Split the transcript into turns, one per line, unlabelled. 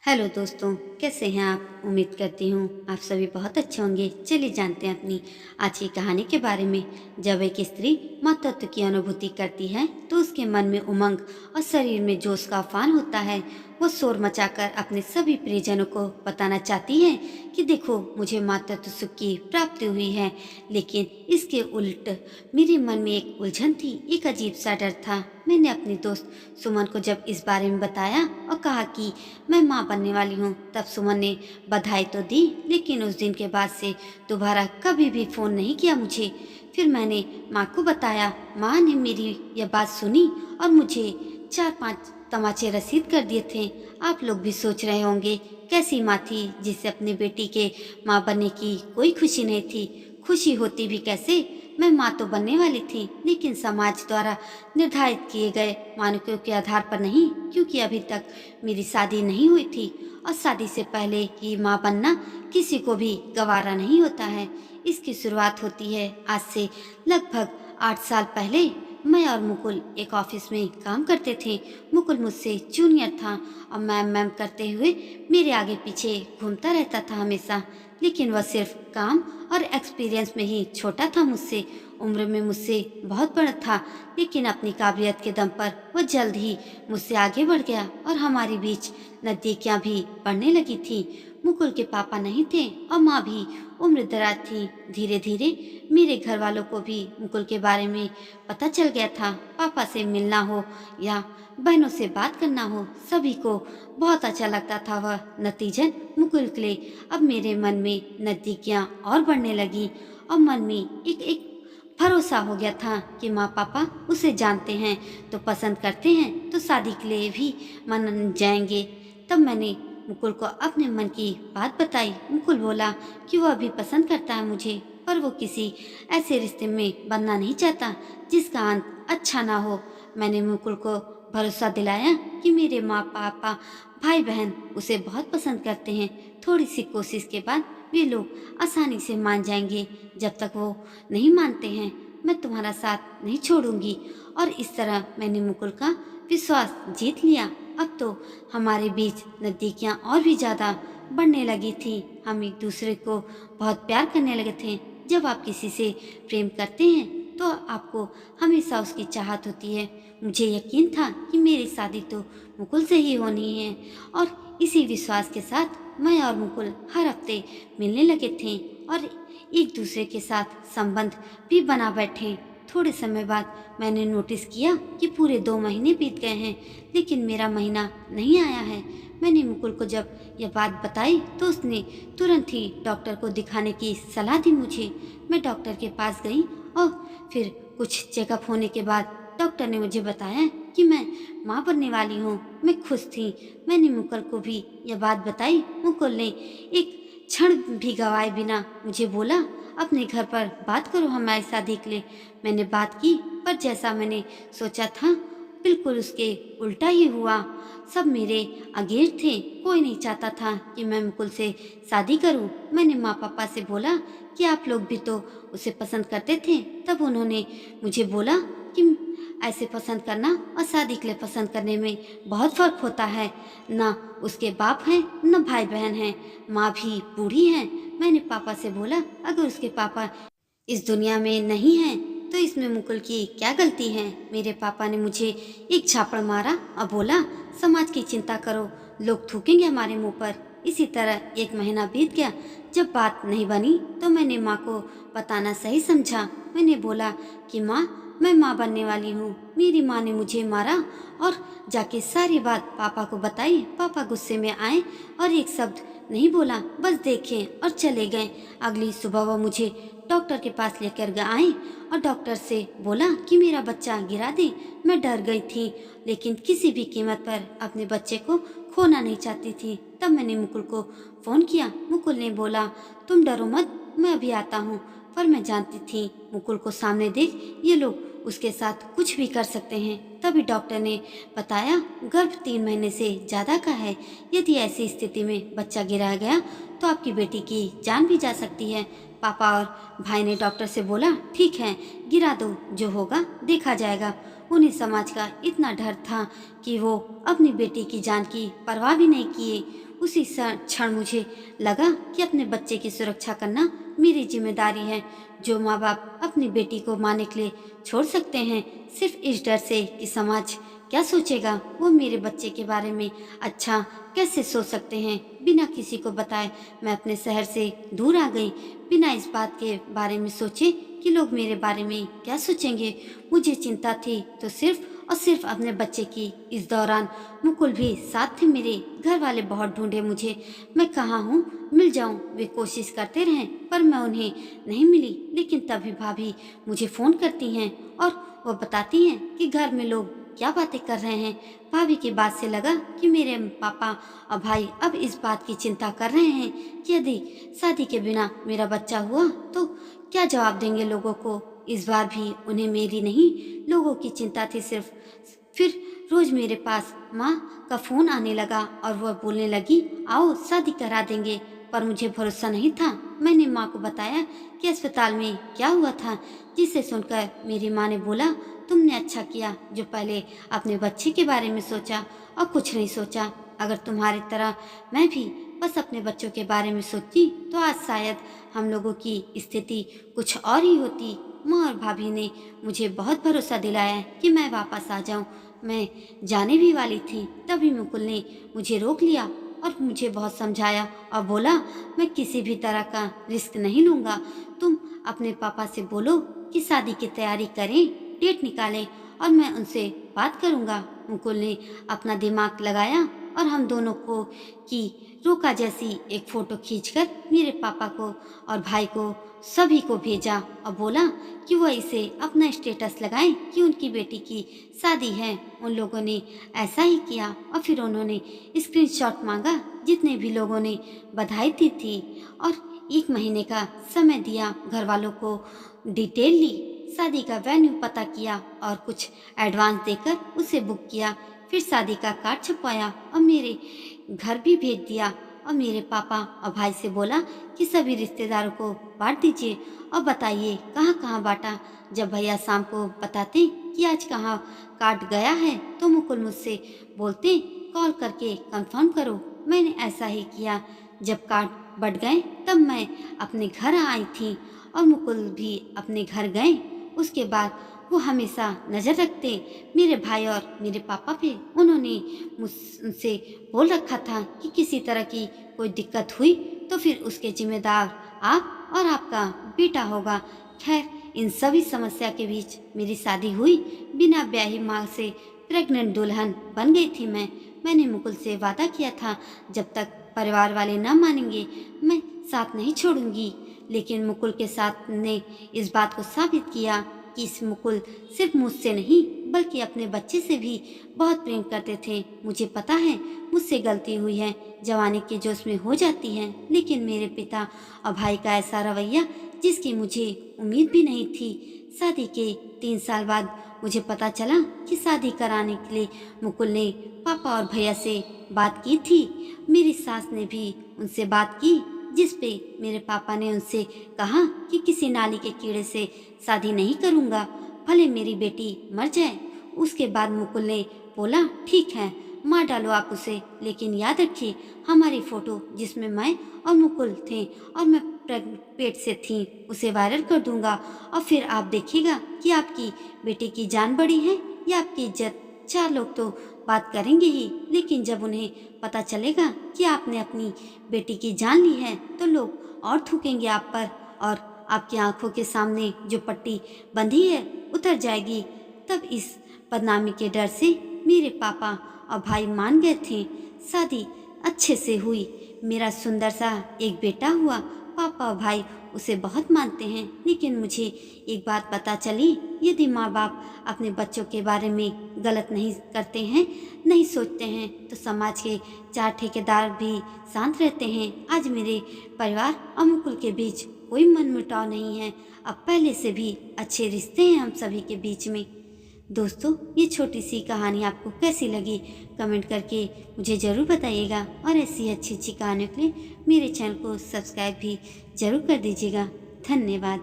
Hello दोस्तों, कैसे हैं आप? उम्मीद करती हूँ आप सभी बहुत अच्छे होंगे। चलिए जानते हैं अपनी आज की कहानी के बारे में। जब एक स्त्री मातृत्व की अनुभूति करती है तो उसके मन में उमंग और शरीर में जोश का उफान होता है। वो शोर मचाकर अपने सभी प्रियजनों को बताना चाहती है कि देखो, मुझे मातृत्व सुख की प्राप्ति हुई है। लेकिन इसके उल्ट मेरे मन में एक उलझन थी, एक अजीब सा डर था। मैंने अपनी दोस्त सुमन को जब इस बारे में बताया और कहा कि मैं माँ बनने वाली हूँ, तब सुमन ने बधाई तो दी, लेकिन उस दिन के बाद से दोबारा कभी भी फोन नहीं किया मुझे। फिर मैंने माँ को बताया। माँ ने मेरी यह बात सुनी और मुझे 4-5 तमाचे रसीद कर दिए थे। आप लोग भी सोच रहे होंगे, कैसी माँ थी जिसे अपनी बेटी के माँ बनने की कोई खुशी नहीं थी। खुशी होती भी कैसे, मैं माँ तो बनने वाली थी, लेकिन समाज द्वारा निर्धारित किए गए मानकों के आधार पर नहीं, क्योंकि अभी तक मेरी शादी नहीं हुई थी और शादी से पहले ही माँ बनना किसी को भी गवारा नहीं होता है। इसकी शुरुआत होती है आज से लगभग 8 साल पहले। मैं और मुकुल एक ऑफिस में काम करते थे। मुकुल मुझसे जूनियर था और मैम मैम करते हुए मेरे आगे पीछे घूमता रहता था हमेशा। लेकिन वह सिर्फ काम और एक्सपीरियंस में ही छोटा था मुझसे। उम्र में मुझसे बहुत बड़ा था, लेकिन अपनी काबिलियत के दम पर वह जल्द ही मुझसे आगे बढ़ गया और हमारे बीच नजदीकियां भी बढ़ने लगी थी। मुकुल के पापा नहीं थे और माँ भी उम्र दराज थी। धीरे धीरे मेरे घर वालों को भी मुकुल के बारे में पता चल गया था। पापा से मिलना हो या बहनों से बात करना हो, सभी को बहुत अच्छा लगता था वह। नतीजन मुकुल के लिए अब मेरे मन में नजदीकियां और बढ़ने लगी और मन में एक एक भरोसा हो गया था कि माँ पापा उसे जानते हैं तो पसंद करते हैं, तो शादी के लिए भी मान जाएंगे। तब मैंने मुकुल को अपने मन की बात बताई। मुकुल बोला कि वह भी पसंद करता है मुझे, पर वो किसी ऐसे रिश्ते में बनना नहीं चाहता जिसका अंत अच्छा ना हो। मैंने मुकुल को भरोसा दिलाया कि मेरे माँ पापा भाई बहन उसे बहुत पसंद करते हैं। थोड़ी सी कोशिश के बाद वे लोग आसानी से मान जाएंगे। जब तक वो नहीं मानते हैं, मैं तुम्हारा साथ नहीं छोड़ूंगी। और इस तरह मैंने मुकुल का विश्वास जीत लिया। अब तो हमारे बीच नजदीकियां और भी ज्यादा बढ़ने लगी थी। हम एक दूसरे को बहुत प्यार करने लगे थे। जब आप किसी से प्रेम करते हैं तो आपको हमेशा उसकी चाहत होती है। मुझे यकीन था कि मेरी शादी तो मुकुल से ही होनी है और इसी विश्वास के साथ मैं और मुकुल हर हफ्ते मिलने लगे थे और एक दूसरे के साथ संबंध भी बना बैठे। थोड़े समय बाद मैंने नोटिस किया कि पूरे 2 महीने बीत गए हैं, लेकिन मेरा महीना नहीं आया है। मैंने मुकुल को जब यह बात बताई तो उसने तुरंत ही डॉक्टर को दिखाने की सलाह दी मुझे। मैं डॉक्टर के पास गई और फिर कुछ चेकअप होने के बाद डॉक्टर ने मुझे बताया कि मैं माँ बनने वाली हूँ। मैं खुश थी। मैंने मुकुल को भी यह बात बताई। मुकुल ने एक क्षण भी गवाए बिना मुझे बोला, अपने घर पर बात करो हमारी शादी के लिए। मैंने बात की, पर जैसा मैंने सोचा था बिल्कुल उसके उल्टा ही हुआ। सब मेरे अगेंस्ट थे। कोई नहीं चाहता था कि मैं मुकुल से शादी करूं। मैंने माँ पापा से बोला कि आप लोग भी तो उसे पसंद करते थे। तब उन्होंने मुझे बोला कि ऐसे पसंद करना और शादी के लिए पसंद करने में बहुत फर्क होता है। ना उसके बाप हैं न भाई बहन हैं, माँ भी बूढ़ी है। मैंने पापा से बोला, अगर उसके पापा इस दुनिया में नहीं हैं तो इसमें मुकुल की क्या गलती है? मेरे पापा ने मुझे एक झापड़ मारा और बोला, समाज की चिंता करो, लोग थूकेंगे हमारे मुंह पर। इसी तरह 1 महीना बीत गया। जब बात नहीं बनी तो मैंने माँ को बताना सही समझा। मैंने बोला कि माँ, मैं माँ बनने वाली हूँ। मेरी माँ ने मुझे मारा और जाके सारी बात पापा को बताई। पापा गुस्से में आए और एक शब्द नहीं बोला, बस देखे और चले गए। अगली सुबह वो मुझे डॉक्टर के पास लेकर आए और डॉक्टर से बोला कि मेरा बच्चा गिरा दे। मैं डर गई थी, लेकिन किसी भी कीमत पर अपने बच्चे को खोना नहीं चाहती थी। तब मैंने मुकुल को फोन किया। मुकुल ने बोला, तुम डरो मत, मैं अभी आता हूँ। पर मैं जानती थी मुकुल को सामने देख ये लोग उसके साथ कुछ भी कर सकते हैं। तभी डॉक्टर ने बताया, गर्भ 3 महीने से ज्यादा का है। यदि ऐसी स्थिति में बच्चा गिरा गया तो आपकी बेटी की जान भी जा सकती है। पापा और भाई ने डॉक्टर से बोला, ठीक है, गिरा दो, जो होगा देखा जाएगा। उन्हें समाज का इतना डर था कि वो अपनी बेटी की जान की परवाह भी नहीं किए। उसी क्षण मुझे लगा कि अपने बच्चे की सुरक्षा करना मेरी जिम्मेदारी है। जो माँ बाप अपनी बेटी को मारने के लिए छोड़ सकते हैं सिर्फ इस डर से कि समाज क्या सोचेगा, वो मेरे बच्चे के बारे में अच्छा कैसे सोच सकते हैं। बिना किसी को बताए मैं अपने शहर से दूर आ गई, बिना इस बात के बारे में सोचे कि लोग मेरे बारे में क्या सोचेंगे। मुझे चिंता थी तो सिर्फ और सिर्फ अपने बच्चे की। इस दौरान मुकुल भी साथ थे मेरे। घर वाले बहुत ढूंढे मुझे, मैं कहाँ हूँ, मिल जाऊँ। वे कोशिश करते रहे पर मैं उन्हें नहीं मिली। लेकिन तभी भाभी मुझे फ़ोन करती हैं और वो बताती हैं कि घर में लोग क्या बातें कर रहे हैं। भाभी की बात से लगा कि मेरे पापा और भाई अब इस बात की चिंता कर रहे हैं कि यदि शादी के बिना मेरा बच्चा हुआ तो क्या जवाब देंगे लोगों को। इस बार भी उन्हें मेरी नहीं, लोगों की चिंता थी सिर्फ। फिर रोज मेरे पास माँ का फोन आने लगा और वह बोलने लगी, आओ शादी करा देंगे। पर मुझे भरोसा नहीं था। मैंने माँ को बताया कि अस्पताल में क्या हुआ था, जिसे सुनकर मेरी माँ ने बोला, तुमने अच्छा किया जो पहले अपने बच्चे के बारे में सोचा और कुछ नहीं सोचा। अगर तुम्हारी तरह मैं भी बस अपने बच्चों के बारे में सोचती तो आज शायद हम लोगों की स्थिति कुछ और ही होती। माँ और भाभी ने मुझे बहुत भरोसा दिलाया कि मैं वापस आ जाऊं। मैं जाने भी वाली थी, तभी मुकुल ने मुझे रोक लिया और मुझे बहुत समझाया और बोला, मैं किसी भी तरह का रिस्क नहीं लूँगा। तुम अपने पापा से बोलो कि शादी की तैयारी करें, डेट निकालें और मैं उनसे बात करूँगा। मुकुल ने अपना दिमाग लगाया और हम दोनों को की रोका जैसी एक फ़ोटो खींचकर मेरे पापा को और भाई को सभी को भेजा और बोला कि वह इसे अपना स्टेटस लगाएं कि उनकी बेटी की शादी है। उन लोगों ने ऐसा ही किया और फिर उन्होंने स्क्रीनशॉट मांगा जितने भी लोगों ने बधाई दी थी और 1 महीने का समय दिया। घर वालों को डिटेल ली, शादी का वेन्यू पता किया और कुछ एडवांस देकर उसे बुक किया। फिर शादी का कार्ड छपवाया और मेरे घर भी भेज दिया और मेरे पापा और भाई से बोला कि सभी रिश्तेदारों को बांट दीजिए और बताइए कहाँ कहाँ बांटा। जब भैया शाम को बताते कि आज कहाँ कार्ड गया है तो मुकुल मुझसे बोलते, कॉल करके कंफर्म करो। मैंने ऐसा ही किया। जब कार्ड बट गए तब मैं अपने घर आई थी और मुकुल भी अपने घर गए। उसके बाद वो हमेशा नज़र रखते मेरे भाई और मेरे पापा पे। उन्होंने मुझसे बोल रखा था कि किसी तरह की कोई दिक्कत हुई तो फिर उसके जिम्मेदार आप और आपका बेटा होगा। खैर इन सभी समस्या के बीच मेरी शादी हुई। बिना ब्याही माँ से प्रेग्नेंट दुल्हन बन गई थी मैंने मुकुल से वादा किया था जब तक परिवार वाले न मानेंगे मैं साथ नहीं छोड़ूंगी। लेकिन मुकुल के साथ ने इस बात को साबित किया कि इस मुकुल सिर्फ मुझसे नहीं बल्कि अपने बच्चे से भी बहुत प्रेम करते थे। मुझे पता है मुझसे गलती हुई है, जवानी के जोश में हो जाती है, लेकिन मेरे पिता और भाई का ऐसा रवैया जिसकी मुझे उम्मीद भी नहीं थी। शादी के 3 साल बाद मुझे पता चला कि शादी कराने के लिए मुकुल ने पापा और भैया से बात की थी। मेरी सास ने भी उनसे बात की, जिस पे मेरे पापा ने उनसे कहा कि किसी नाली के कीड़े से शादी नहीं करूँगा, भले मेरी बेटी मर जाए। उसके बाद मुकुल ने बोला, ठीक है मार डालो आप उसे, लेकिन याद रखिए हमारी फ़ोटो जिसमें मैं और मुकुल थे और मैं पेट से थी उसे वायरल कर दूंगा और फिर आप देखिएगा कि आपकी बेटी की जान बड़ी है या आपकी इज्जत। 4 लोग तो बात करेंगे ही, लेकिन जब उन्हें पता चलेगा कि आपने अपनी बेटी की जान ली है तो लोग और थूकेंगे आप पर और आपकी आंखों के सामने जो पट्टी बंधी है उतर जाएगी। तब इस बदनामी के डर से मेरे पापा और भाई मान गए थे। शादी अच्छे से हुई, मेरा सुंदर सा एक बेटा हुआ। पापा और भाई उसे बहुत मानते हैं, लेकिन मुझे एक बात पता चली, यदि माँ बाप अपने बच्चों के बारे में गलत नहीं करते हैं, नहीं सोचते हैं, तो समाज के 4 ठेकेदार भी शांत रहते हैं। आज मेरे परिवार और मुकुल के बीच कोई मनमुटाव नहीं है। अब पहले से भी अच्छे रिश्ते हैं हम सभी के बीच में। दोस्तों, ये छोटी सी कहानी आपको कैसी लगी कमेंट करके मुझे ज़रूर बताइएगा और ऐसी अच्छी अच्छी कहानियों के लिए मेरे चैनल को सब्सक्राइब भी ज़रूर कर दीजिएगा। धन्यवाद।